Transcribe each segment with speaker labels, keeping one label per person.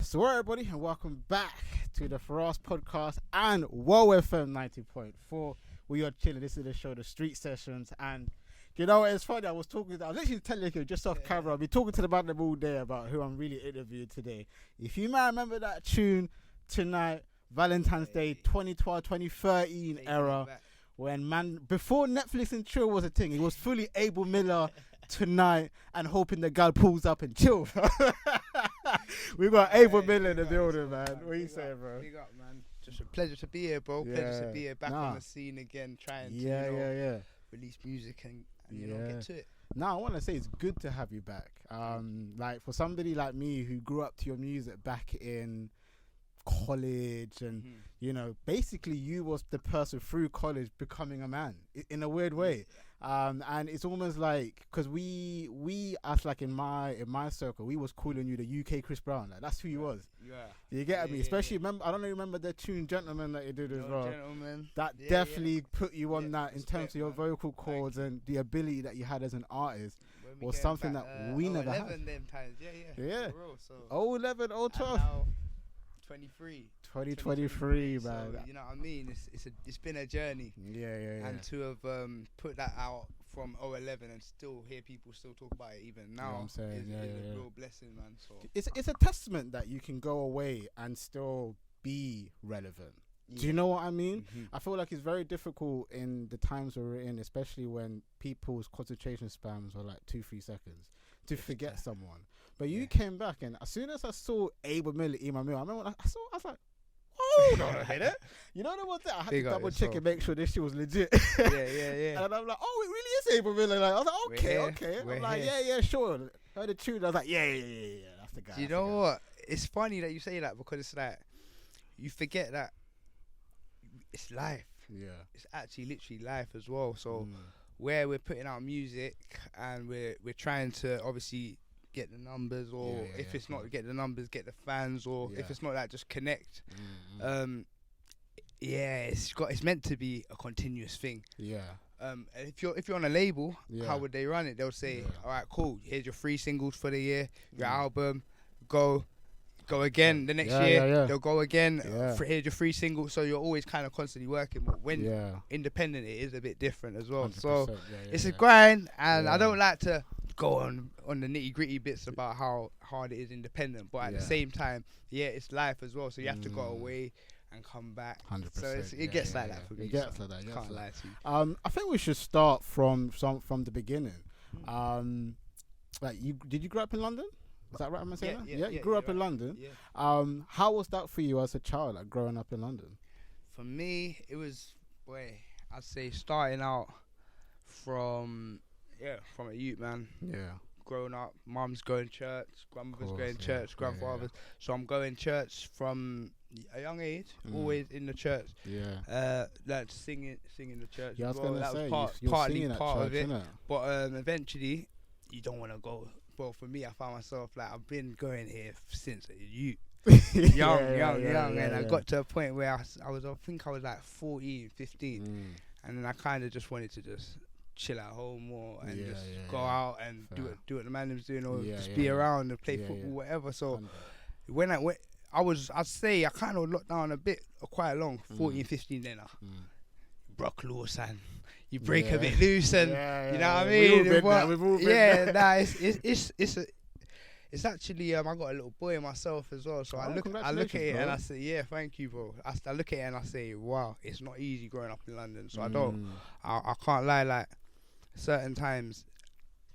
Speaker 1: So everybody, and welcome back to the Firahs podcast and Whoa FM 90.4. We are chilling. This is the show, The Street Sessions, and you know it's funny. I was literally telling you just off camera. I'll be talking to about them all day about who I'm really interviewing today. If you might remember that tune tonight, Valentine's Day 2012, 2013 era, when before Netflix and chill was a thing, it was fully Abel Miller. Tonight and hoping the girl pulls up and chill. We got Abel Miller in the building, man. What you say, bro?
Speaker 2: Big up, man. Just a pleasure to be here, bro. Pleasure to be here, back on the scene again, trying to release music and get to it.
Speaker 1: I want to say it's good to have you back. Like for somebody like me who grew up to your music back in college, and basically you was the person through college becoming a man in a weird way. And it's almost like, because we us, like in my circle, we was calling you the UK Chris Brown. Like that's who you was. You get me? Especially remember, I don't remember the tune Gentleman that you did as well.
Speaker 2: Gentleman.
Speaker 1: That definitely put you on that in terms of your vocal cords and the ability that you had as an artist was something that we never had.
Speaker 2: 11 them times. Yeah. For real, so.
Speaker 1: 11, 12. 2023, man.
Speaker 2: So, you know what I mean? It's been a journey.
Speaker 1: Yeah.
Speaker 2: And to have put that out from 11 and still hear people still talk about it even now is a real blessing, man. So
Speaker 1: it's a testament that you can go away and still be relevant. Do you know what I mean? I feel like it's very difficult in the times we're in, especially when people's concentration spans are like 2-3 seconds to forget someone. But you came back, and as soon as I saw Abel Miller in my mirror, I remember when I was like, hold on a minute. You know what I had to double check and make sure this shit was legit.
Speaker 2: Yeah.
Speaker 1: And I'm like, oh, it really is Abel Miller. Like, I was like, okay. I'm like, yeah, sure. Heard the tune. I was like, yeah. That's the guy.
Speaker 2: Do you know what? It's funny that you say that, because it's like, you forget that it's life.
Speaker 1: Yeah.
Speaker 2: It's actually literally life as well. So where we're putting out music and we're trying to obviously get the numbers, or if it's not get the numbers, get the fans, or if it's not that, just connect. It's meant to be a continuous thing. And if you're on a label, how would they run it? They'll say, all right, cool, here's your 3 singles for the year, your album, go again the next year. They'll go again. Here's your 3 singles. So you're always kind of constantly working. But when independent, it is a bit different as well. So it's a grind, and I don't like to go on the nitty gritty bits about how hard it is independent, but at the same time, it's life as well. So you have to go away and come back.
Speaker 1: 100%.
Speaker 2: So it gets like that for me.
Speaker 1: It gets like that.
Speaker 2: Can't lie to you.
Speaker 1: I think we should start from the beginning. Like did you grow up in London? Is that right? Am I saying that? Yeah, you grew up in London. Yeah. How was that for you as a child, like growing up in London?
Speaker 2: For me, it was, I'd say starting out from a youth, man. Yeah. Growing up, mum's going to church, grandmother's going to church, grandfather's. So I'm going to church from a young age, always in the church. Like singing the church.
Speaker 1: Yeah, I was
Speaker 2: well.
Speaker 1: gonna
Speaker 2: That
Speaker 1: say,
Speaker 2: was partly part of it. But eventually, you don't want to go. Well, for me, I found myself like I've been going here since a youth. young, and I got to a point where I think I was like 14, 15, and then I kind of just wanted to just chill at home more and just go out and do what the man was doing, or just be around and play football, whatever. So when I'd say I kind of locked down a bit, quite long, 14, 15. Then broke loose and you break a bit loose, and you know what I mean.
Speaker 1: We've all been there.
Speaker 2: It's actually I got a little boy myself as well, so I look at it, bro. And I say, thank you, bro. I look at it and I say, wow, it's not easy growing up in London. So I can't lie, like certain times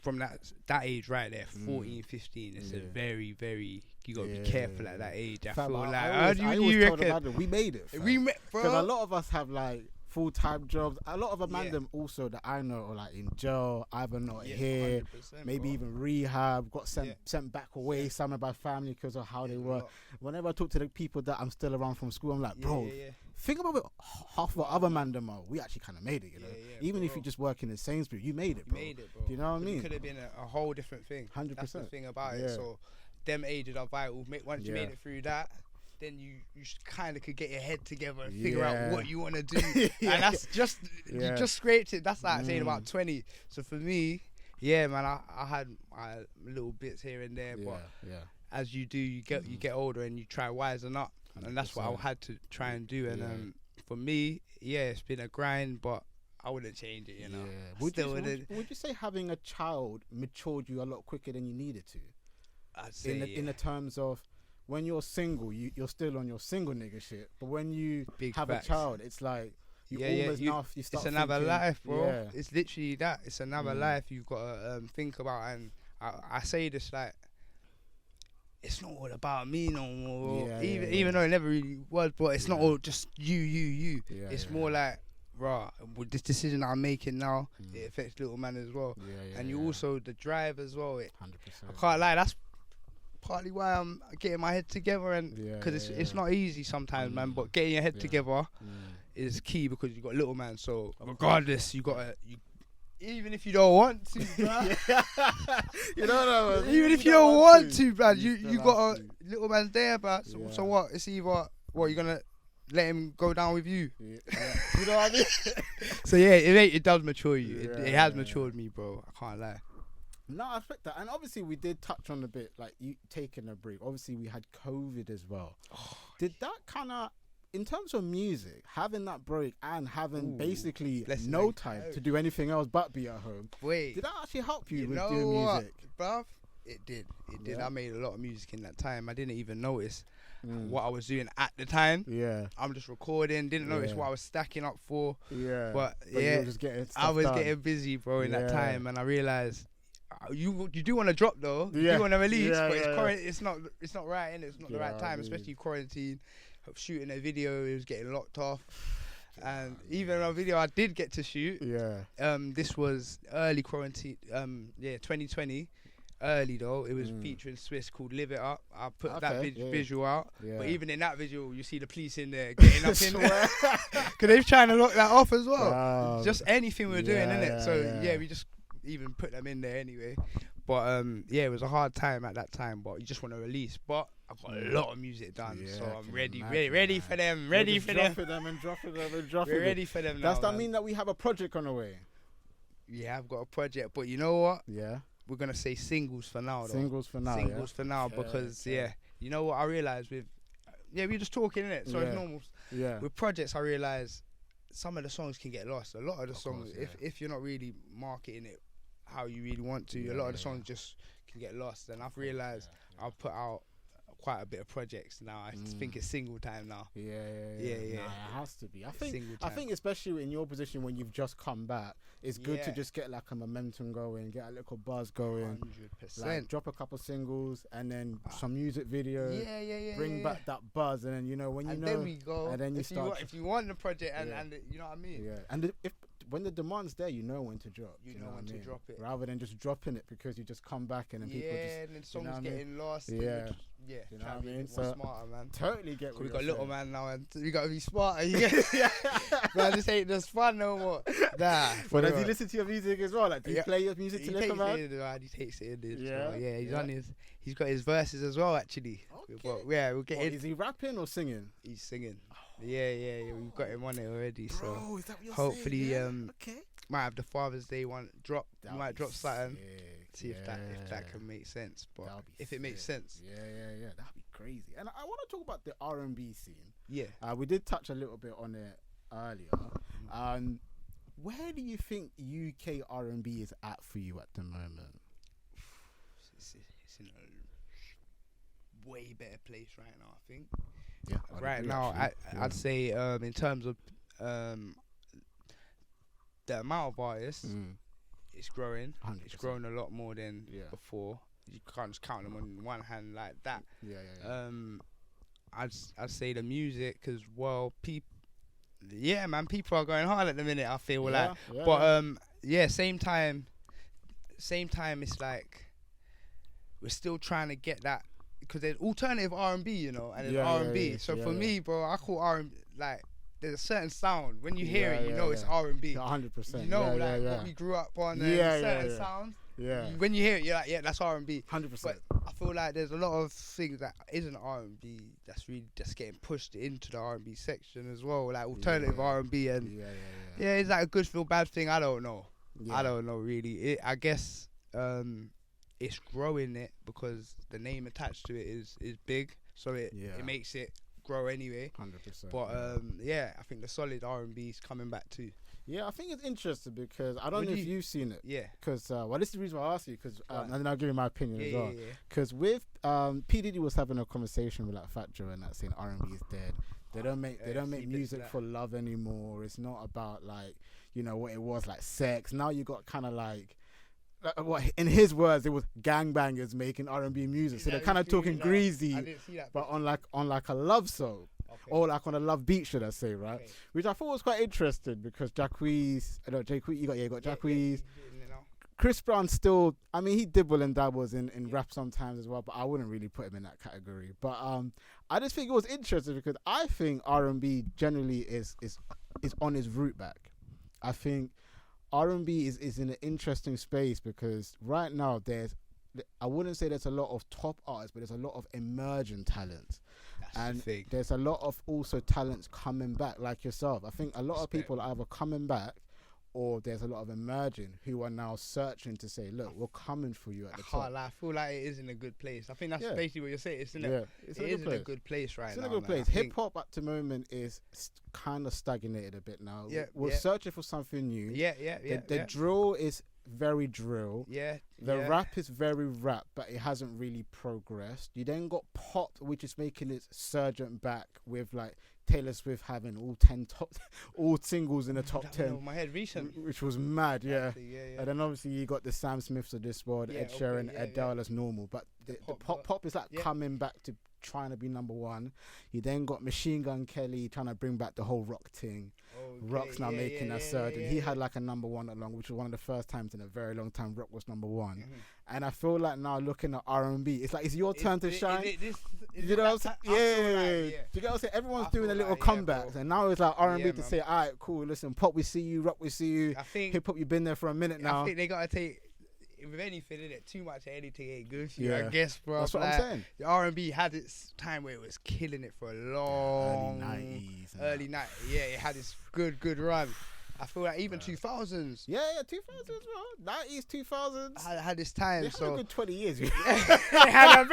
Speaker 2: from that age right there, 14, 15, it's a very, very, you gotta be careful at that age. I feel like, how do you reckon?
Speaker 1: We made it.
Speaker 2: We met, bro.
Speaker 1: Because a lot of us have like full-time jobs. A lot of them also that I know are like in jail, either not here, maybe even rehab, got sent back away somewhere by family because of how they were. Whenever I talk to the people that I'm still around from school, I'm like, bro, think about it. Half of other man them are, we actually kind of made it, you know. Even if you just work in the Sainsbury's, you made it, bro. Do you know what I mean?
Speaker 2: It could have been a whole different thing.
Speaker 1: 100%.
Speaker 2: That's the thing about it. So them ages are vital. Once you made it through that, then you kind of could get your head together and figure out what you want to do. And that's just, you just scraped it. That's like saying about 20. So for me, man, I had my little bits here and there, but as you do, you get older and you try wisen up, 100%. And that's what I had to try and do. And for me, it's been a grind, but I wouldn't change it, you know.
Speaker 1: Would you say having a child matured you a lot quicker than you needed to?
Speaker 2: I'd say
Speaker 1: in the terms of when you're single, you're still on your single nigga shit, but when you have a child, it's like you start.
Speaker 2: It's another life, bro. Yeah. It's literally that. It's another life you've got to think about. And I say this like, it's not all about me no more. Even though it never really was, but it's not all just you. It's more like, right, with this decision I'm making now, it affects little man as well. And you also the drive as well.
Speaker 1: 100%.
Speaker 2: I can't lie. That's partly why I'm getting my head together, and because it's not easy sometimes, man. But getting your head together is key, because you got little man. So regardless, you even if you don't want to, bruh.
Speaker 1: You know what I mean?
Speaker 2: Even if you don't want to, bruh, you got a little man's there, bruh. So what? It's either you're gonna let him go down with you.
Speaker 1: You know what I mean?
Speaker 2: So it does mature you. It has matured me, bro. I can't lie.
Speaker 1: No, I expect that. And obviously we did touch on a bit, like you taking a break. Obviously we had COVID as well. Did that kind of, in terms of music, having that break and having basically no time to do anything else but be at home, did that actually help you with doing music?
Speaker 2: Bruv? It did. I made a lot of music in that time. I didn't even notice what I was doing at the time. I'm just recording. Didn't notice what I was stacking up for. But
Speaker 1: you were just getting
Speaker 2: I was getting busy, bro, in that time, and I realized you do want to drop though. You do want to release, but it's not right, and it's not the right time, especially quarantine. Shooting a video, it was getting locked off. And even a video I did get to shoot. This was early quarantine. 2020. Early though, it was featuring Swiss, called "Live It Up." I put that visual out, but even in that visual, you see the police in there getting up in there, because they're trying to lock that off as well. Just anything we were doing, innit? So we just even put them in there anyway. But it was a hard time at that time. But you just want to release. But I've got a lot of music done, so I'm ready for them. Ready for them.
Speaker 1: Dropping them and dropping
Speaker 2: We're ready for them now.
Speaker 1: Does that mean that we have a project on the way?
Speaker 2: Yeah, I've got a project, but you know what? We're gonna say singles for now, though.
Speaker 1: Singles for now,
Speaker 2: because you know what I realised with we're just talking, innit? So it's normal. With projects, I realised some of the songs can get lost. A lot of the songs, if you're not really marketing it how you really want to, a lot of the songs just can get lost. And I've realised I've put out quite a bit of projects now. I think it's single time now.
Speaker 1: Nah, it has to be. I think especially in your position when you've just come back, it's good to just get like a momentum going, get a little buzz going.
Speaker 2: 100%.
Speaker 1: Like, drop a couple singles and then some music videos. Bring back that buzz, and then
Speaker 2: then we go.
Speaker 1: And then
Speaker 2: if you want the project, and you know what I mean.
Speaker 1: And when the demand's there, you know when to drop.
Speaker 2: You know when to drop it,
Speaker 1: rather than just dropping it because you just come back and then people just.
Speaker 2: And then songs getting lost.
Speaker 1: You know what I mean? So
Speaker 2: smarter, man.
Speaker 1: Totally get.
Speaker 2: We got little man now, and we got to be smarter. Man, this ain't just fun no more. Nah.
Speaker 1: But does he listen to your music as well? Like, do you play your music to little man?
Speaker 2: He takes it in. He's on his. He's got his verses as well, actually.
Speaker 1: Okay.
Speaker 2: We'll get
Speaker 1: in. Is he rapping or singing?
Speaker 2: He's singing. Yeah. We've got him on it already.
Speaker 1: Bro,
Speaker 2: so
Speaker 1: is that what you're
Speaker 2: hopefully,
Speaker 1: saying?
Speaker 2: might have the Father's Day one drop.
Speaker 1: That'll
Speaker 2: might drop something.
Speaker 1: Sick.
Speaker 2: See if that can make sense. But if it makes sense,
Speaker 1: that'd be crazy. And I want to talk about the R&B scene.
Speaker 2: Yeah.
Speaker 1: We did touch a little bit on it earlier. Where do you think UK R&B is at for you at the moment?
Speaker 2: It's in a way better place right now, I think.
Speaker 1: Yeah.
Speaker 2: Right now, I'd say in terms of the amount of artists, it's growing.
Speaker 1: 100%.
Speaker 2: It's grown a lot more than before. You can't just count them on one hand like that. I'd say the music, because people. Yeah, man, people are going hard at the minute, I feel same time, it's like we're still trying to get that, because there's alternative R&B, and there's R&B. So for me, bro, I call R&B, like, there's a certain sound. When you hear it, you know it's R&B.
Speaker 1: 100%.
Speaker 2: You know, what we grew up on, certain sounds. When you hear it, you're like, that's R&B.
Speaker 1: 100%.
Speaker 2: But I feel like there's a lot of things that isn't R&B that's really just getting pushed into the R&B section as well, like alternative R&B, and is that a good or bad thing? I don't know. I don't know really. I guess it it's growing it because the name attached to it is big, so it makes it grow anyway.
Speaker 1: 100%.
Speaker 2: But I think the solid R&B is coming back too.
Speaker 1: Yeah, I think it's interesting because I don't know if you've seen it.
Speaker 2: Yeah.
Speaker 1: Because this is the reason why I asked you. Because and then I'll give you my opinion as well.
Speaker 2: Yeah.
Speaker 1: Because with P Diddy was having a conversation with like Fat Joe and that saying R&B is dead. They don't make music for love anymore. It's not about like what it was like sex. Now you got kind of like. What in his words, it was gangbangers making R&B music, so they're kind of talking greasy, but on like a love song, or like on a love beat, should I say, right? Okay. Which I thought was quite interesting because you got Jacquees. Chris Brown still, I mean, he dibble and dabbles in rap sometimes as well, but I wouldn't really put him in that category. But I just think it was interesting because I think R&B generally is on its route back. I think R&B is in an interesting space because right now I wouldn't say there's a lot of top artists, but there's a lot of emerging talents. And there's a lot of also talents coming back like yourself. I think a lot of people are either coming back or there's a lot of emerging who are now searching to say, look, we're coming for you at the top.
Speaker 2: I feel like it is in a good place. I think that's basically what you're saying. It's in a good place right now.
Speaker 1: It's in a good place. Hip-hop at the moment is kind of stagnated a bit now. We're searching for something new. The drill is very drill. The rap is very rap, but it hasn't really progressed. You then got pop, which is making its surgent back with like Taylor Swift having all singles in the top 10.
Speaker 2: My head recent,
Speaker 1: which was mad, And then obviously you got the Sam Smiths of this world, Ed Sheeran, Adele as normal. But the pop is like coming back to trying to be number one. You then got Machine Gun Kelly trying to bring back the whole rock thing. Rock's now making a surge, and he had like a number one along, which was one of the first times in a very long time Rock was number one. And I feel like now looking at R&B, it's like it's your turn to shine. You know what I'm saying? Do you get what I'm saying? Everyone's doing a little comeback, and now it's like R&B to say, all right, cool, listen, pop, we see you, rock, we see you. Hip hop, you've been there for a minute now.
Speaker 2: I think they gotta take. With anything in it, too much of anything ain't good for you, I guess, bro.
Speaker 1: That's what I'm saying.
Speaker 2: The R&B had its time where it was killing it for a long... Early 90s. Yeah, it had its good run. I feel like even 2000s.
Speaker 1: 2000s as well. 90s, 2000s.
Speaker 2: Had its time.
Speaker 1: They had a good 20 years.
Speaker 2: It had a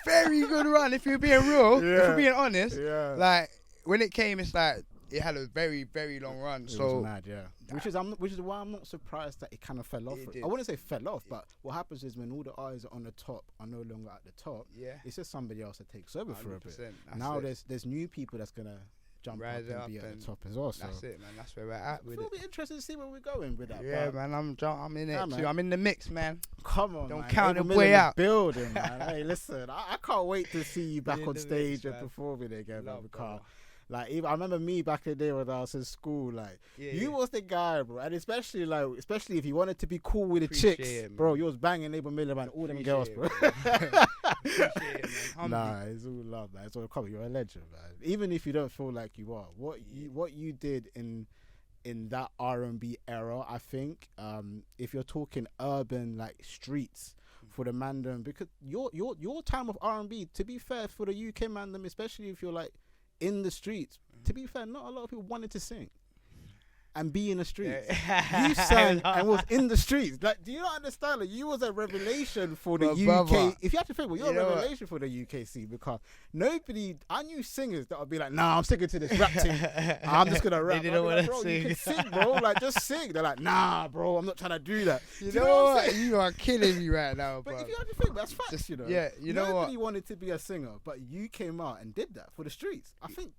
Speaker 2: very good run, if you're being real. If you're being honest. Like, when it came, it's like, it had a very, very long run. It was
Speaker 1: mad, Which is why I'm not surprised that it kind of fell off. I wouldn't say fell off, but what happens is when all the eyes on the top are no longer at the top, it's just somebody else that takes over for a bit. Now there's new people that's gonna jump up and be at the top as well. So
Speaker 2: that's it, man. That's where we're at with it.
Speaker 1: It'll be interesting to see where we're going with that.
Speaker 2: Yeah, man. I'm in it too. I'm in the mix, man.
Speaker 1: Come on,
Speaker 2: don't count the way out.
Speaker 1: Building, man. Hey, listen, I can't wait to see you back on stage and performing again, man. Like, even I remember me back in the day when I was in school. Like, you was the guy, bro, and especially if you wanted to be cool with the chicks, bro. You was banging Abel Miller and all them girls, bro. Nah, it's all love, man. It's all coming. You're a legend, man. Even if you don't feel like you are, what you did in that R&B era, I think, if you're talking urban like streets. For the mandem, because your time of R&B, to be fair, for the UK mandem, especially if you're like in the streets, to be fair, not a lot of people wanted to sing and be in the streets. You sang and was in the streets. Like, do you not understand? Like, you was a revelation for the UK. Brother. If you have to think, you're a revelation for the UK scene, because I knew singers that would be like, nah, I'm sticking to this rap thing. I'm just gonna rap.
Speaker 2: They didn't want
Speaker 1: to
Speaker 2: sing.
Speaker 1: You can sing, bro. Like, just sing. They're like, nah, bro, I'm not trying to do that.
Speaker 2: You know what? You are killing me right now, bro.
Speaker 1: But if you have to think, that's facts, you know.
Speaker 2: Yeah, you know what?
Speaker 1: Nobody wanted to be a singer, but you came out and did that for the streets. I think.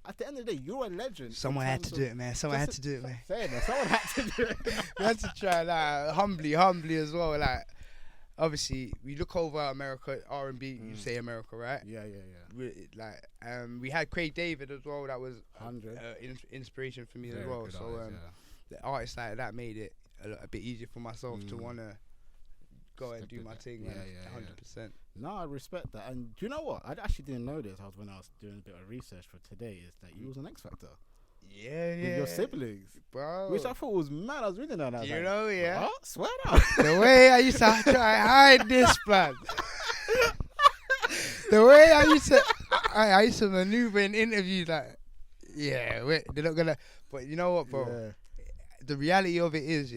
Speaker 1: At the end of the day, you're a legend.
Speaker 2: Someone had to do it, man. Someone had to do it, man.
Speaker 1: Someone had to do it.
Speaker 2: You had to try that humbly as well. Like, obviously, we look over America, R&B. You say America, right?
Speaker 1: Yeah.
Speaker 2: We had Craig David as well. That was
Speaker 1: 100
Speaker 2: inspiration for me as well. So the artists like that made it a bit easier for myself to wanna go and do my thing, man. 100%.
Speaker 1: No, I respect that. And do you know what? I actually didn't know this. When I was doing a bit of research for today, is that you was an X Factor.
Speaker 2: Yeah.
Speaker 1: With your siblings,
Speaker 2: bro.
Speaker 1: Which I thought was mad. I was reading that. And I was
Speaker 2: what?
Speaker 1: Swear down.
Speaker 2: The way I used to try to hide this, blood. The way I used to maneuver in interviews, like, they're not gonna. But you know what, bro? The reality of it is,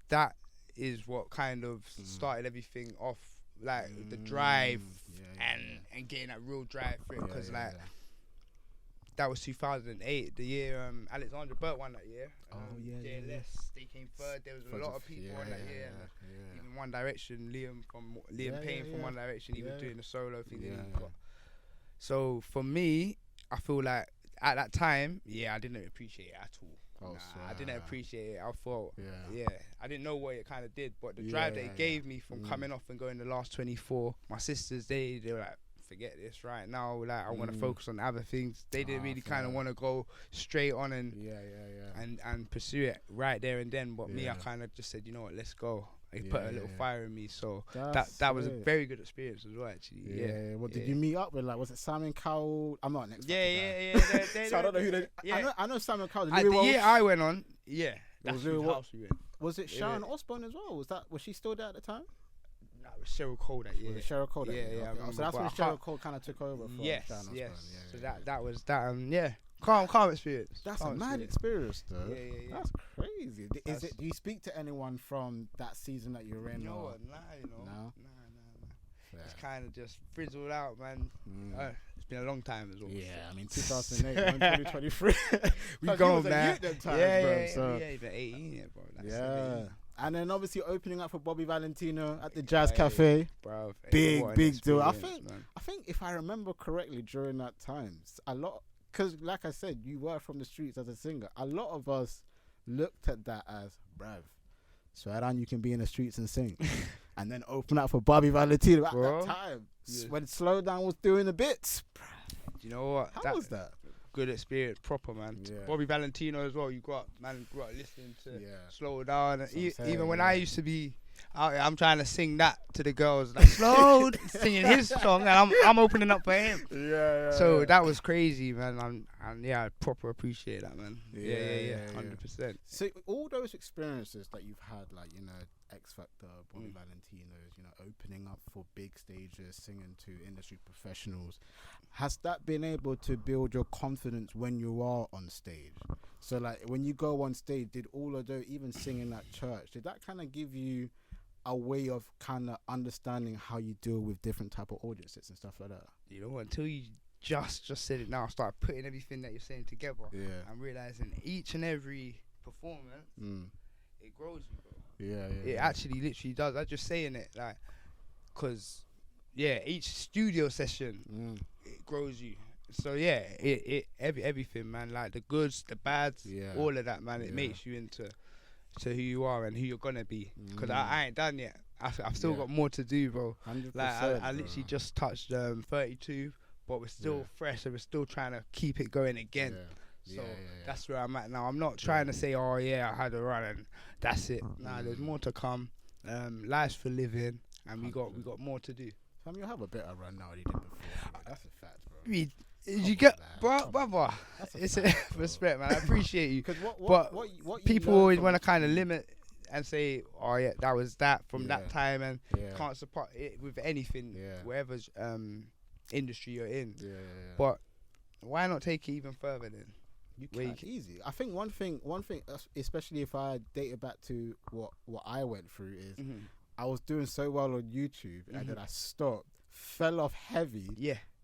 Speaker 2: that is what kind of started everything off, like the drive and getting that real drive for it, because that was 2008, the year Alexandra Burt won that year. JLS, they came third. There was a lot of people on that year. Even One Direction, Liam Payne from One Direction, he was doing the solo thing. So for me, I feel like at that time, I didn't appreciate it at all. I didn't appreciate it. I thought, I didn't know what it kind of did, but the drive that it gave me from coming off and going the last 24, my sisters, they were like, forget this right now, like I want to focus on other things. They didn't really kind of want to go straight on and pursue it right there and then, but me, I kind of just said, you know what, let's go. It put a little fire in me, so that was a very good experience as well, actually.
Speaker 1: What did you meet up with? Like, was it Simon Cowell? I'm not an expert. So I don't know who they. I know Simon Cowell.
Speaker 2: At the year I went on, that's whose house we went.
Speaker 1: Was it Sharon Osbourne as well? Was she still there at the time?
Speaker 2: No, it was Cheryl Cole that year.
Speaker 1: Was it Cheryl Cole that year?
Speaker 2: Yeah.
Speaker 1: Okay. So that's when Cheryl Cole kind of took over for Sharon Osbourne.
Speaker 2: So that was that. Calm experience.
Speaker 1: That's a mad experience, though.
Speaker 2: Yeah.
Speaker 1: That's crazy. Do you speak to anyone from that season that you're in?
Speaker 2: No. It's kind of just frizzled out, man. It's been a long time as well.
Speaker 1: Yeah, I mean 2008, 2023.
Speaker 2: We gone, man.
Speaker 1: Even
Speaker 2: 18, bro.
Speaker 1: That's and then obviously opening up for Bobby Valentino at the Jazz Cafe,
Speaker 2: bro.
Speaker 1: Big deal. I think if I remember correctly during that time, because like I said, you were from the streets as a singer. A lot of us looked at that as, bruv, swear down you can be in the streets and sing. And then open up for Bobby Valentino at that time. When Slow Down was doing the bits.
Speaker 2: Do you know what?
Speaker 1: How was that?
Speaker 2: Good experience, proper, man. Bobby Valentino as well, you grew up listening to Slow Down. Even when I used to be out here, I'm trying to sing that to the girls, like singing his song, and I'm opening up for him. So that was crazy, man. I proper appreciate that, man. 100%.
Speaker 1: So all those experiences that you've had, like, you know, X Factor, Bobby Valentino's, you know, opening up for big stages, singing to industry professionals, has that been able to build your confidence when you are on stage? So like when you go on stage, did all of those, even singing at church, did that kind of give you a way of kind of understanding how you deal with different type of audiences and stuff like that?
Speaker 2: You know, until you just said it now, start putting everything that you're saying together, and realizing each and every performance, it grows you, bro. It actually literally does. I'm just saying it, like, cause each studio session it grows you. So everything, man, like the goods, the bads, all of that, man, it makes you into who you are and who you're gonna be. Cause I ain't done yet. I've still got more to do, bro.
Speaker 1: 100%,
Speaker 2: like I literally just touched 32, but we're still fresh and we're still trying to keep it going again. So that's where I'm at now. I'm not trying to say, I had a run and that's it. Nah, there's more to come. Life's for living, and we got more to do.
Speaker 1: I mean, you'll have a better run now than you did before. That's a fact, bro.
Speaker 2: You get, brother. It's a respect, man. I appreciate you. What people always want to kind of limit and say, that was that from that time, and can't support it with anything, whatever's industry you're in. But why not take it even further then?
Speaker 1: You can easy. I think one thing, especially if I date it back to what I went through, is I was doing so well on YouTube, and then I stopped, fell off heavy,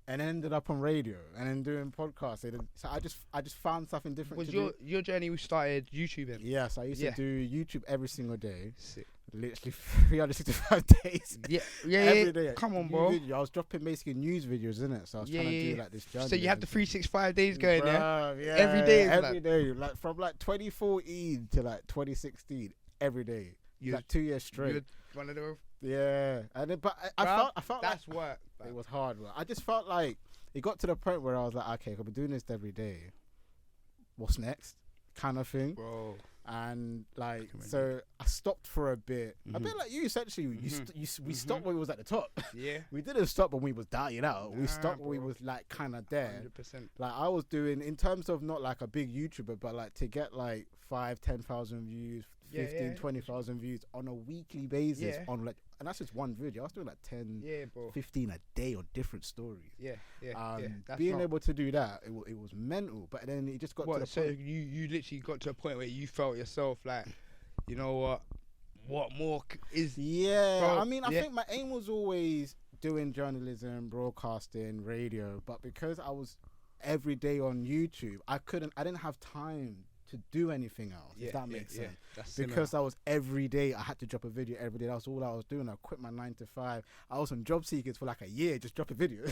Speaker 1: and ended up on radio, and then doing podcasts. So I just found something different.
Speaker 2: Was your journey? We started YouTubing.
Speaker 1: Yes, I used to do YouTube every single day.
Speaker 2: Sick.
Speaker 1: Literally 365 days.
Speaker 2: Every day. Come on, bro.
Speaker 1: I was dropping basically news videos, innit? So I was trying to do like this journey.
Speaker 2: So you have the 365 days going,
Speaker 1: every day, like from like 2014 to like 2016, every day, like 2 years straight.
Speaker 2: You're one of those.
Speaker 1: And then, but I felt
Speaker 2: that's
Speaker 1: like
Speaker 2: work.
Speaker 1: It was hard work. I just felt like it got to the point where I was like, okay, I've been doing this every day. What's next? Kind of thing,
Speaker 2: bro.
Speaker 1: And like, so I stopped for a bit. A bit like you, essentially. We stopped when we was at the top. We didn't stop when we was dying out. We stopped when we was like kind of there.
Speaker 2: 100%.
Speaker 1: Like I was doing, in terms of not like a big YouTuber, but like to get like 5,000-10,000 views, 15,000-20,000 views on a weekly basis on like, and that's just one video. I was doing like 10, 15 a day on different stories. Being able to do that, it was mental. But then it just got to the point.
Speaker 2: So you literally got to a point where you felt yourself like, you know what, what more is?
Speaker 1: Yeah,
Speaker 2: bro,
Speaker 1: I mean, I think my aim was always doing journalism, broadcasting, radio, but because I was every day on YouTube, I didn't have time to do anything else. If that makes sense.
Speaker 2: That's
Speaker 1: because I was every day, I had to drop a video every day. That was all I was doing. I quit my 9 to 5. I was on Job Seekers for like a year, just drop a video.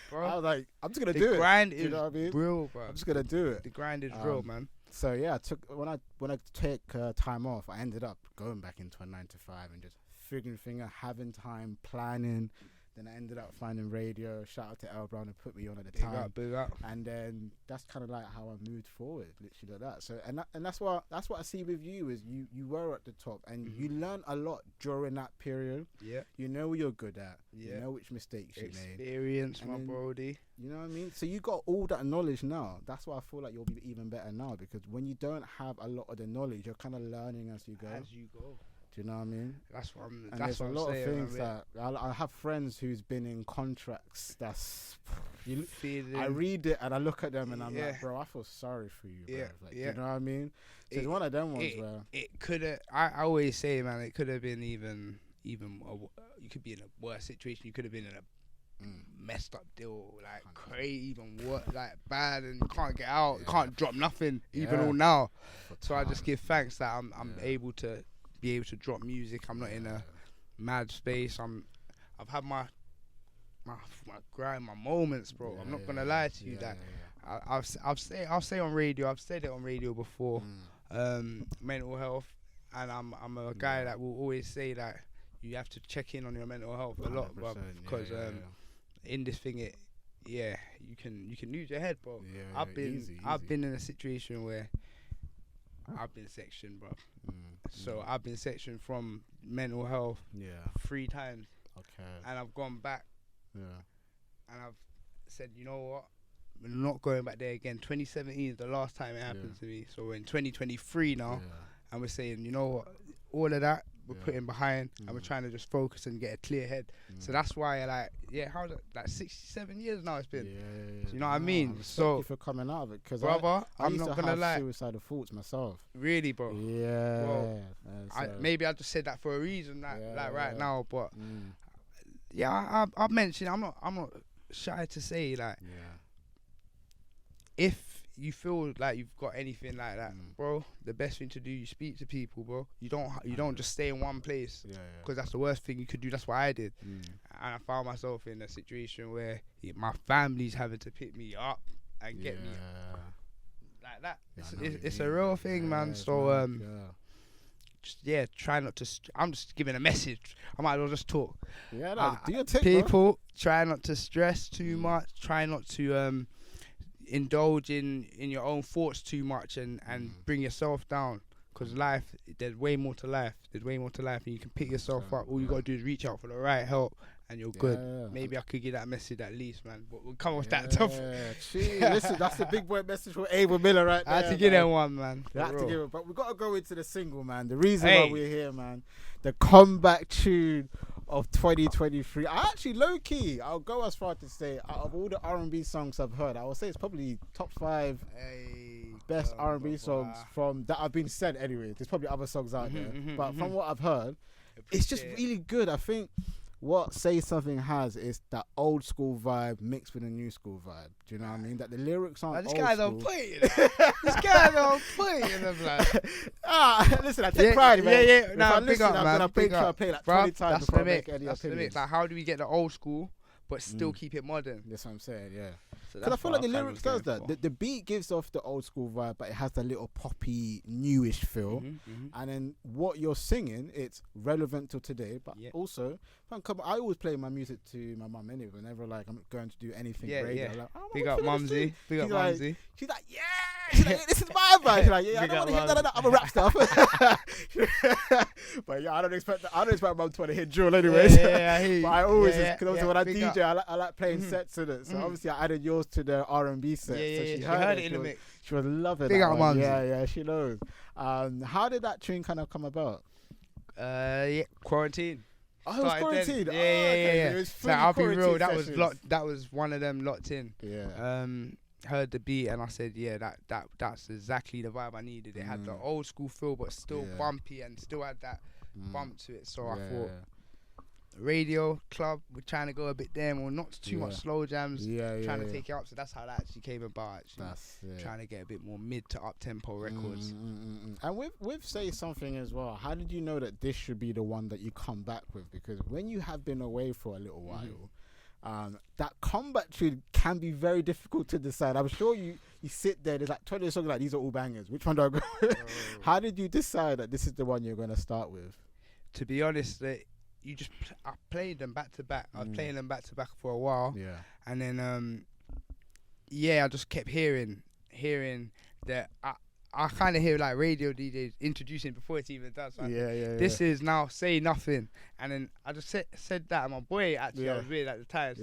Speaker 2: Bro.
Speaker 1: I was like, I'm just gonna do it.
Speaker 2: The grind
Speaker 1: is
Speaker 2: real, bro.
Speaker 1: I'm just gonna do it.
Speaker 2: The grind is real, man.
Speaker 1: So yeah, when I take time off, I ended up going back into a 9 to 5 and just figuring things out, having time, planning. Then I ended up finding radio. Shout out to El Brown who put me on at the time.
Speaker 2: Big up.
Speaker 1: And then that's kind of like how I moved forward, literally like that. So and that's what I see with you is you were at the top and you learn a lot during that period.
Speaker 2: Yeah.
Speaker 1: You know what you're good at.
Speaker 2: Yeah.
Speaker 1: You know which mistakes you made.
Speaker 2: Experience, my brody.
Speaker 1: You know what I mean? So you got all that knowledge now. That's why I feel like you'll be even better now, because when you don't have a lot of the knowledge, you're kind of learning as you go. Do you know what I mean?
Speaker 2: That's what I'm.
Speaker 1: And
Speaker 2: that's
Speaker 1: there's
Speaker 2: what
Speaker 1: a lot
Speaker 2: I'm saying,
Speaker 1: of things that I have friends who's been in contracts. I read it and I look at them and I'm like, bro, I feel sorry for you, bro. Like, you know what I mean? So it's one of them ones where
Speaker 2: it could have. I always say, man, it could have been even. You could be in a worse situation. You could have been in a messed up deal, like crazy, even what, like bad, and you can't get out. You can't drop nothing, even all now. So I just give thanks that I'm able to be able to drop music. I'm not in a mad space. I've had my grind, my moments, bro. I'm not gonna lie to you that I'll say on radio. I've said it on radio before. Mental health, and I'm a guy that will always say that you have to check in on your mental health a lot, bro, because in this thing you can lose your head, bro. I've been in a situation where I've been sectioned, bro. So I've been sectioned from mental health 3 times. Okay. And I've gone back. Yeah. And I've said, you know what? We're not going back there again. 2017 is the last time it happened to me. So we're in 2023 now, and we're saying, you know what? All of that we're putting behind, and we're trying to just focus and get a clear head. So that's why, how's it? Like 67 years now it's been. So you know what I mean? So
Speaker 1: thank you for coming out of it, because
Speaker 2: brother,
Speaker 1: I'm not gonna lie, suicidal thoughts myself.
Speaker 2: Really, bro?
Speaker 1: Yeah. Well,
Speaker 2: maybe I just said that for a reason, right now, but I mentioned I'm not shy to say if you feel like you've got anything like that, bro, the best thing to do, you speak to people, bro. You don't just stay in one place, because that's the worst thing you could do. That's what I did, and I found myself in a situation where my family's having to pick me up and get me like that. It's a real thing, man. So just try not to. I'm just giving a message. I might as well just talk.
Speaker 1: Do your take,
Speaker 2: people,
Speaker 1: bro.
Speaker 2: Try not to stress too much. Try not to indulge in your own thoughts too much and bring yourself down, because life, there's way more to life. And you can pick yourself up. All you gotta do is reach out for the right help, and you're good. Maybe I could give that message at least, man. But we'll come off that topic.
Speaker 1: Listen, that's the big boy message from Abel Miller right there.
Speaker 2: I had to give them one, man.
Speaker 1: But we gotta go into the single, man. The reason why we're here, man. The comeback tune of 2023. I actually, low key, I'll go as far to say, out of all the R&B songs I've heard, I would say it's probably top 5 best R&B songs from that have been said. Anyway, there's probably other songs out there, but from what I've heard, it's just really good. I think what Say Something has is that old school vibe mixed with a new school vibe. Do you know what I mean? That the lyrics aren't
Speaker 2: this
Speaker 1: old
Speaker 2: guy's
Speaker 1: school.
Speaker 2: on point. This guy's on point.
Speaker 1: Listen, I take pride, man.
Speaker 2: Yeah.
Speaker 1: No,
Speaker 2: big up, man.
Speaker 1: I play like 20 times
Speaker 2: that's
Speaker 1: before
Speaker 2: the
Speaker 1: I make
Speaker 2: mix.
Speaker 1: any
Speaker 2: That's the
Speaker 1: opinions.
Speaker 2: mix. Like, how do we get the old school but still keep it modern?
Speaker 1: That's what I'm saying, yeah.
Speaker 2: So
Speaker 1: Because I feel like the lyrics does that. The beat gives off the old school vibe, but it has that little poppy, newish feel. And then what you're singing, it's relevant to today, but also, I always play my music to my mum anyway. Whenever I'm going to do anything radio. Like,
Speaker 2: big up Mumsy. Big up Mumsy.
Speaker 1: She's like, yeah. She's like, this is my vibe. She's like, yeah, I don't want to hear that other rap stuff. But I don't expect mum to want to hear drill anyways.
Speaker 2: I hear you.
Speaker 1: But I always, because obviously when I DJ, I like playing sets in it. So obviously I added yours to the R&B set. So she heard it in the mix. She was loving it.
Speaker 2: Big up Mumsy.
Speaker 1: Yeah, she knows. How did that tune kind of come about?
Speaker 2: Quarantine.
Speaker 1: Oh, it was quarantine.
Speaker 2: Yeah.
Speaker 1: It was
Speaker 2: so I'll be real.
Speaker 1: Sessions.
Speaker 2: That was one of them locked in.
Speaker 1: Yeah.
Speaker 2: Heard the beat and I said, that's exactly the vibe I needed. It had the old school feel, but still bumpy, and still had that bump to it. So I thought radio, club, we're trying to go a bit there, or not too much slow jams, trying to take it up. So that's how that actually came about. Trying to get a bit more mid to up tempo records.
Speaker 1: And with Say Something as well, how did you know that this should be the one that you come back with? Because when you have been away for a little while, that comeback tune can be very difficult to decide. I'm sure you sit there, there's like 20 songs like these are all bangers. Which one do I go with? How did you decide that this is the one you're going to start with?
Speaker 2: To be honest, I played them back to back. I was playing them back to back for a while. Yeah. And then, I just kept hearing that I kind of hear like radio DJs introducing before it even does. Like, this is now Say Nothing. And then I just said that. And my boy, actually, I was with at the time,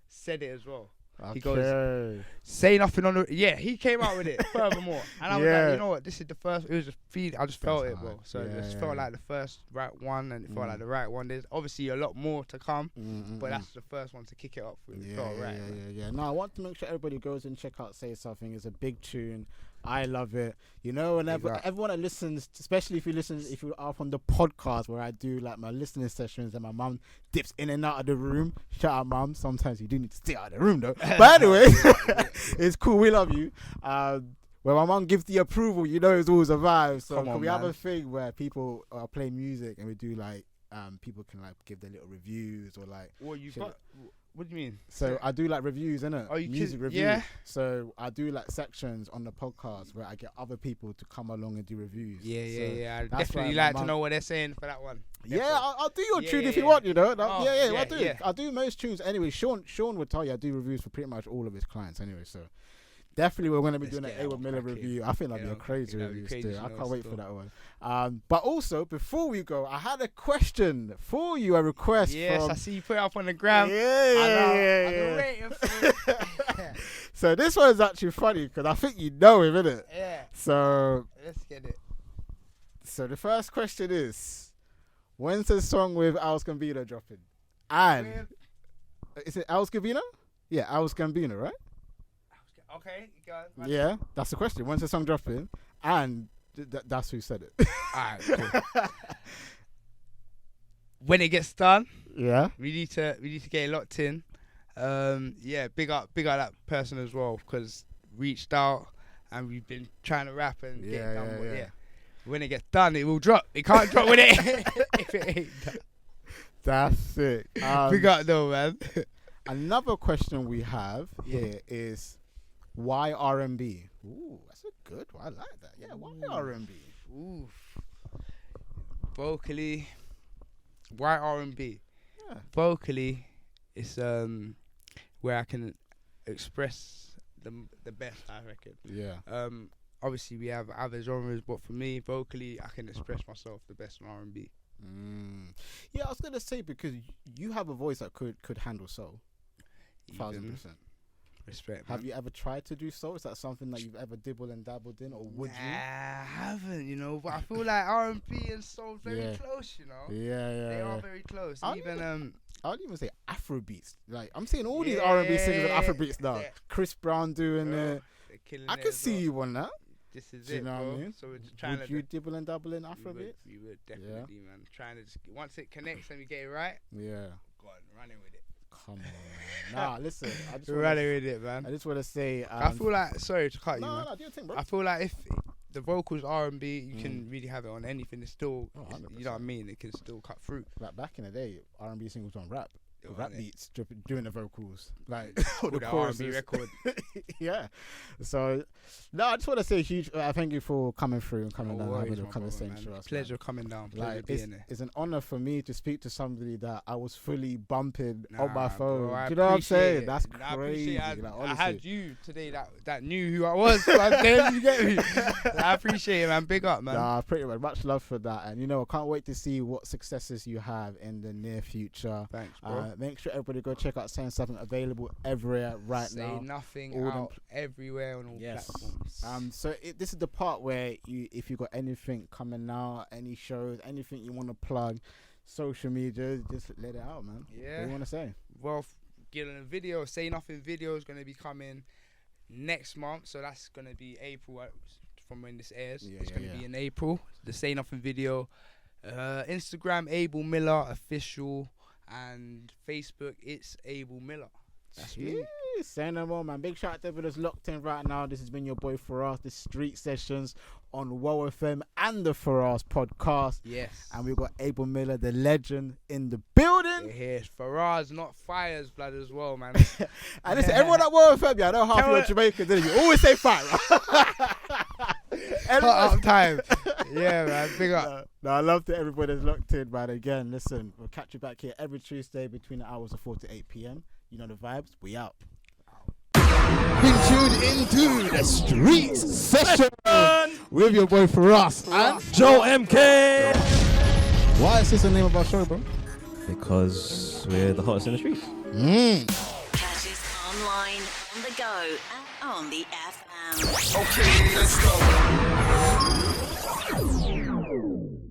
Speaker 2: said it as well. Okay. He goes, Say Nothing on the... Yeah, he came out with it, furthermore. And I was like, you know what, this is the first... It was a feed. I just felt it, bro. So it just felt like the first right one, and it felt like the right one. There's obviously a lot more to come, but that's the first one to kick it off with. It felt right.
Speaker 1: No, I want to make sure everybody goes and check out Say Something. It's a big tune. I love it. You know, and everyone that listens, especially if you are from the podcast where I do like my listening sessions and my mum dips in and out of the room. Shout out, mum. Sometimes you do need to stay out of the room though. But anyway, it's cool. We love you. When my mum gives the approval, you know it's always a vibe. So we have a thing where people play music and we do like people can like give their little reviews or like.
Speaker 2: Well, you've got. What do you mean?
Speaker 1: So I do like reviews, innit?
Speaker 2: Oh, you
Speaker 1: music reviews.
Speaker 2: Yeah.
Speaker 1: So I do like sections on the podcast where I get other people to come along and do reviews.
Speaker 2: I definitely like to know what they're saying for that one.
Speaker 1: Definitely. Yeah, I'll do your tune if you want, you know. I'll do most tunes anyway. Sean would tell you I do reviews for pretty much all of his clients anyway. So definitely we're going to be doing an Abel Miller review. I think that'd be a crazy review still. I can't wait for that one. But also, before we go, I had a question for you, a request.
Speaker 2: Yes, I see you put it up on the gram.
Speaker 1: Yeah.
Speaker 2: I've been waiting for it.
Speaker 1: So this one is actually funny because I think you know him, innit?
Speaker 2: Yeah.
Speaker 1: So
Speaker 2: let's get it.
Speaker 1: So the first question is, when's the song with Owls Gambino dropping? And is it Owls Gambino? Yeah, Owls Gambino, right?
Speaker 2: Okay, you go.
Speaker 1: Yeah, that's the question. When's the song dropping? And that's who said it.
Speaker 2: Alright, cool. When it gets done, we need to get it locked in. Big up that person as well because reached out and we've been trying to rap and get it done. When it gets done, it will drop. It can't drop with it if it ain't done.
Speaker 1: That's it.
Speaker 2: Big up though, man.
Speaker 1: Another question we have here is, why R&B? Ooh, that's a good one. I like that. Yeah, why R&B?
Speaker 2: Ooh. Vocally, why R&B? Yeah. Vocally, it's where I can express the best, I reckon. Yeah. Obviously we have other genres, but for me, vocally, I can express myself the best in R&B.
Speaker 1: Yeah, I was gonna say because you have a voice that could handle soul. 1,000%.
Speaker 2: Respect.
Speaker 1: Have you ever tried to do soul? Is that something that you've ever dibbled and dabbled in, or would you?
Speaker 2: I haven't, you know. But I feel like R&B and soul very close, you know. They are very close. I
Speaker 1: would even say Afrobeats. Like I'm seeing all these R&B singers and Afrobeats now. Chris Brown doing it. I can see you on that.
Speaker 2: This is
Speaker 1: do you
Speaker 2: it,
Speaker 1: know
Speaker 2: bro.
Speaker 1: What I mean?
Speaker 2: So we're just trying
Speaker 1: would you dibble and dabble in Afrobeats?
Speaker 2: We would definitely, man. Trying to just once it connects and we get it right.
Speaker 1: Yeah.
Speaker 2: Go on, running with it.
Speaker 1: Come on, man. Nah, listen. I just
Speaker 2: running with it, man.
Speaker 1: I just want to say.
Speaker 2: I feel like sorry to cut you.
Speaker 1: No, do your thing, bro.
Speaker 2: I feel like if the vocals R&B, you can really have it on anything. It's still, you know what I mean. It can still cut through.
Speaker 1: Like back in the day, R&B singles on rap beats doing the vocals, like
Speaker 2: the R&B record.
Speaker 1: Yeah. So, no, I just want to say a huge thank you for coming through and coming down and having a conversation with us.
Speaker 2: Pleasure coming down.
Speaker 1: Like it's an honor for me to speak to somebody that I was fully bumping on my phone.
Speaker 2: Bro,
Speaker 1: do you know what I'm saying? That's crazy.
Speaker 2: I had you today that knew who I was. You get me? I appreciate it, man. Big up, man.
Speaker 1: Nah, pretty much love for that, and I can't wait to see what successes you have in the near future.
Speaker 2: Thanks, bro.
Speaker 1: Make sure everybody go check out Saying Something, available everywhere now.
Speaker 2: Say Nothing out everywhere on all platforms.
Speaker 1: So this is the part where if you got anything coming out, any shows, anything you want to plug, social media, just let it out, man.
Speaker 2: Yeah.
Speaker 1: What do you want to say?
Speaker 2: Well, getting a video, Say Nothing video is going to be coming next month. So that's going to be April from when this airs. It's going to be in April. The Say Nothing video. Instagram, Abel Miller Official, and Facebook, it's Abel Miller. That's me.
Speaker 1: Say no more, man. Big shout out to everyone that's locked in right now. This has been your boy Firahs, the Street Sessions on WOW FM and the Firahs podcast.
Speaker 2: Yes.
Speaker 1: And we've got Abel Miller, the legend, in the building.
Speaker 2: Here's Firahs, not Fires, blood, as well, man.
Speaker 1: And listen, everyone at WOW FM, I know half of you are Jamaican, didn't you? Always say fire.
Speaker 2: Up time. Yeah, man. Big up.
Speaker 1: No, I love that everybody that's locked in, man. Again, listen, we'll catch you back here every Tuesday between the hours of 4 to 8 p.m. You know the vibes. We out. Been tuned into the Street Session with your boy Firahs and
Speaker 3: Joe MK.
Speaker 1: Why is this the name of our show, bro?
Speaker 3: Because we're the hottest in the streets.
Speaker 4: Catch us online, on the go, and on the FM.
Speaker 5: Okay, let's go.